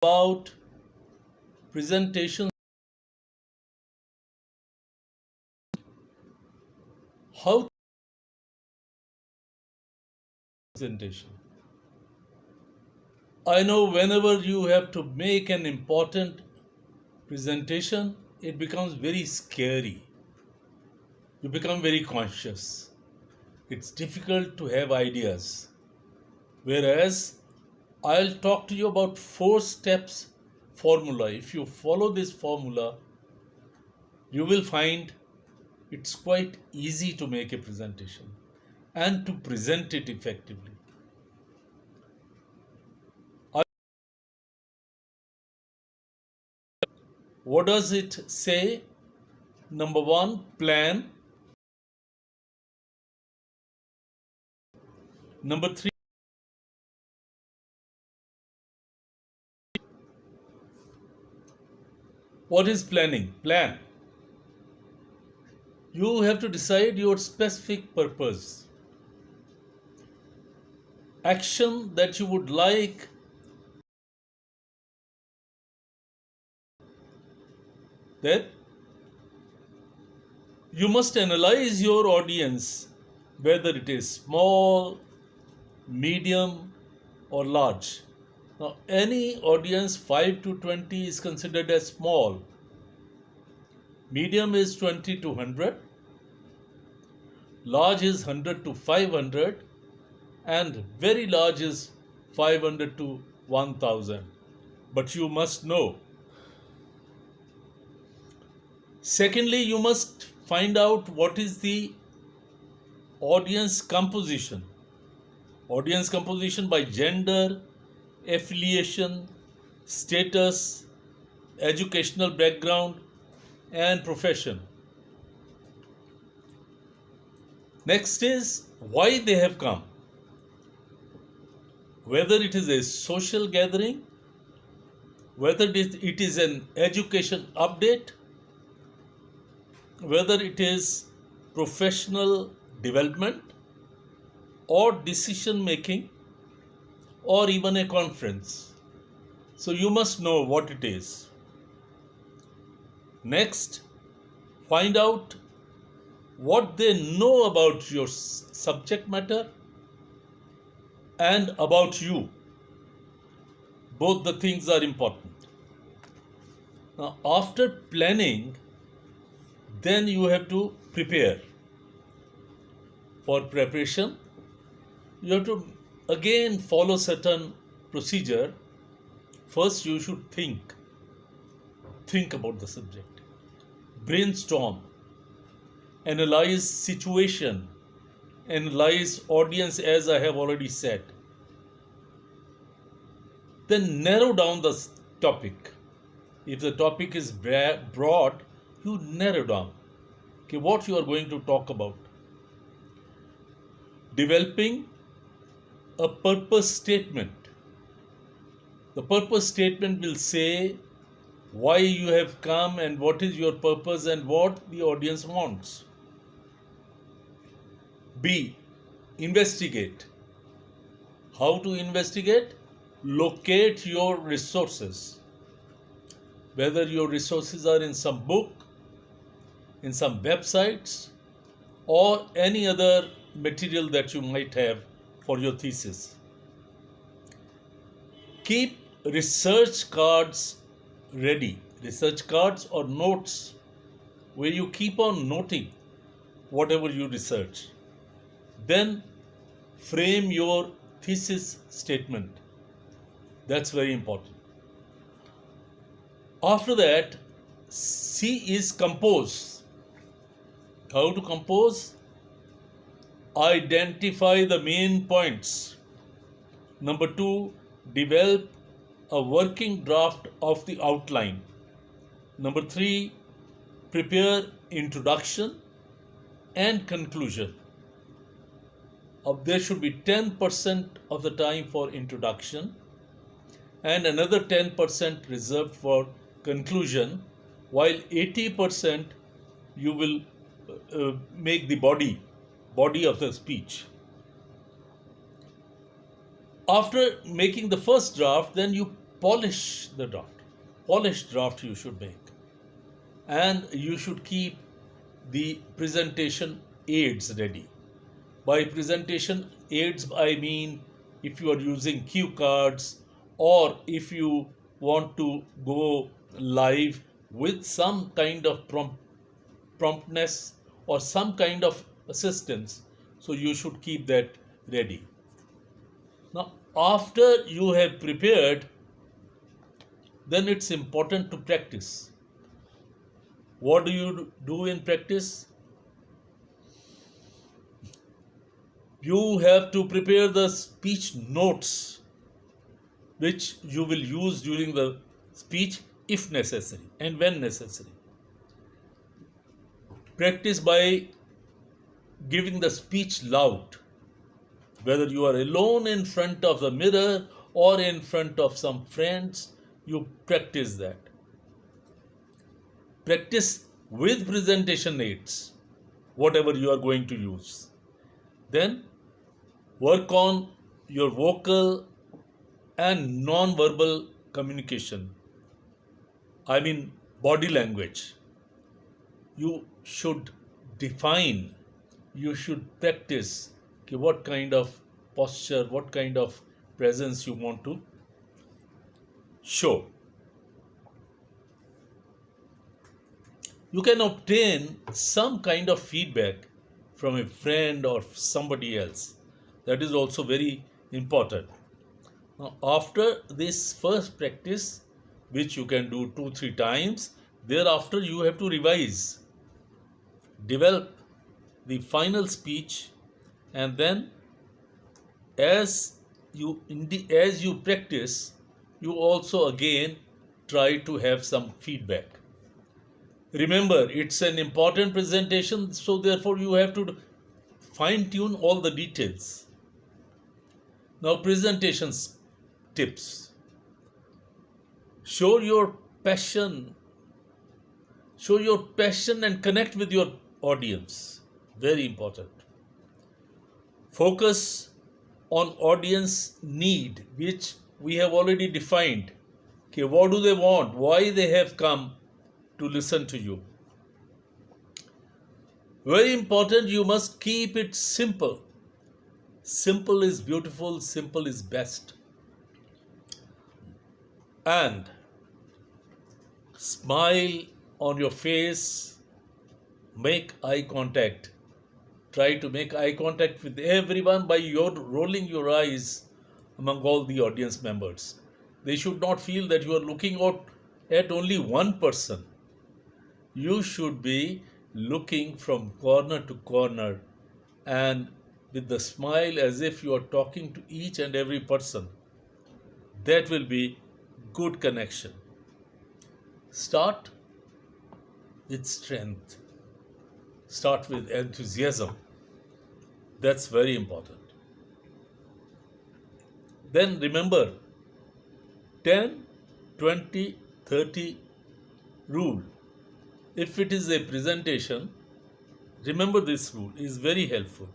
about presentation, how presentation. I know whenever you have to make an important presentation, it becomes very scary. You become very conscious. It's difficult to have ideas. Whereas I'll talk to you about 4 steps formula. If you follow this formula, you will find it's quite easy to make a presentation and to present it effectively. What does it say? Number 1, plan. Number 3, what is planning? Plan. You have to decide your specific purpose. Action that you would like. Then you must analyze your audience, whether it is small, medium, or large. Now, any audience 5 to 20 is considered as small. Medium is 20 to 100. Large is 100 to 500. And very large is 500 to 1000. But you must know. Secondly, you must find out what is the audience composition. Audience composition by gender, affiliation, status, educational background, and profession. Next is why they have come. Whether it is a social gathering, whether it is an education update, whether it is professional development or decision making or even a conference. So you must know what it is. Next, find out what they know about your subject matter and about you. Both the things are important. Now, after planning, then you have to prepare. For preparation, you have to again follow certain procedure. First, you should think about the subject, brainstorm, analyze situation, analyze audience, as I have already said. Then narrow down the topic. If the topic is broad, you narrow down what you are going to talk about. Developing a purpose statement. The purpose statement will say why you have come and what is your purpose and what the audience wants. B. Investigate. How to investigate? Locate your resources. Whether your resources are in some book, in some websites, or any other material that you might have for your thesis. Keep research cards ready. Research cards or notes where you keep on noting whatever you research. Then frame your thesis statement. That's very important. After that, C is compose. How to compose? Identify the main points. Number 2, develop a working draft of the outline. Number 3, prepare introduction and conclusion. There should be 10% of the time for introduction and another 10% reserved for conclusion, while 80% you will make the body of the speech. After making the first draft, then you polish the draft. Polished draft you should make. And you should keep the presentation aids ready. By presentation aids, I mean if you are using cue cards or if you want to go live with some kind of promptness or some kind of assistance, so you should keep that ready. Now, after you have prepared, then it's important to practice. What do you do in practice? You have to prepare the speech notes which you will use during the speech if necessary and when necessary. Practice by giving the speech loud, whether you are alone in front of the mirror or in front of some friends, you practice that. Practice with presentation aids, whatever you are going to use. Then work on your vocal and non-verbal communication. I mean body language. You should define, you should practice what kind of posture, what kind of presence you want to show. You can obtain some kind of feedback from a friend or somebody else. That is also very important. Now, after this first practice, which you can do 2-3 times, thereafter you have to revise, develop the final speech, and then as you practice, you also again try to have some feedback. Remember, it's an important presentation, so therefore you have to fine-tune all the details. Now, presentations tips. Show your passion and connect with your audience. Very important. Focus on audience need, which we have already defined. Okay, what do they want? Why they have come to listen to you? Very important, you must keep it simple. Simple is beautiful, simple is best. And smile on your face, make eye contact. Try to make eye contact with everyone by rolling your eyes among all the audience members. They should not feel that you are looking out at only one person. You should be looking from corner to corner and with the smile as if you are talking to each and every person. That will be good connection. Start with strength. Start with enthusiasm. That's very important. Then remember 10, 20, 30 rule. If it is a presentation, remember this rule is very helpful.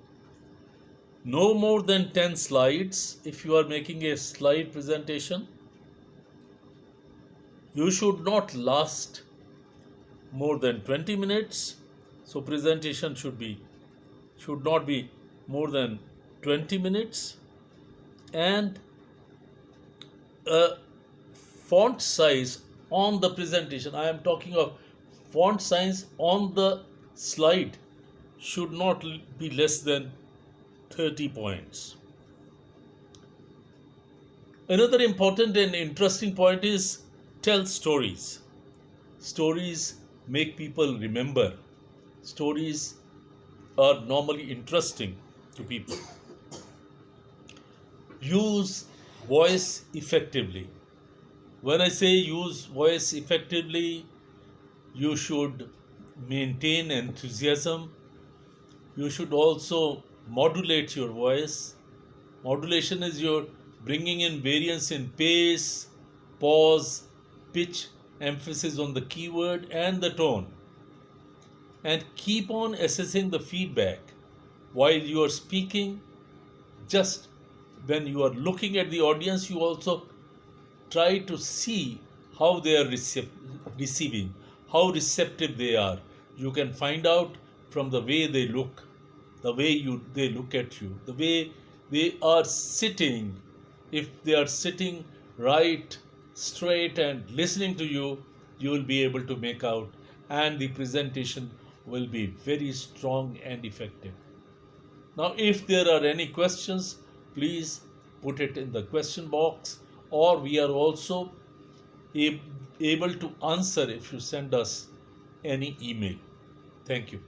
No more than 10 slides if you are making a slide presentation. You should not last more than 20 minutes. So presentation should not be more than 20 minutes. And font size on the presentation, I am talking of font size on the slide, should not be less than 30 points. Another important and interesting point is tell stories. Stories make people remember. Stories are normally interesting to people. Use voice effectively. When I say use voice effectively, you should maintain enthusiasm. You should also modulate your voice. Modulation is your bringing in variance in pace, pause, pitch, emphasis on the keyword and the tone. And keep on assessing the feedback while you are speaking. Just when you are looking at the audience, you also try to see how they are receiving, how receptive they are. You can find out from the way they look, the way they look at you, the way they are sitting. If they are sitting right, straight, and listening to you, you will be able to make out, and the presentation will be very strong and effective. Now, if there are any questions, please put it in the question box, or we are also able to answer if you send us any email. Thank you.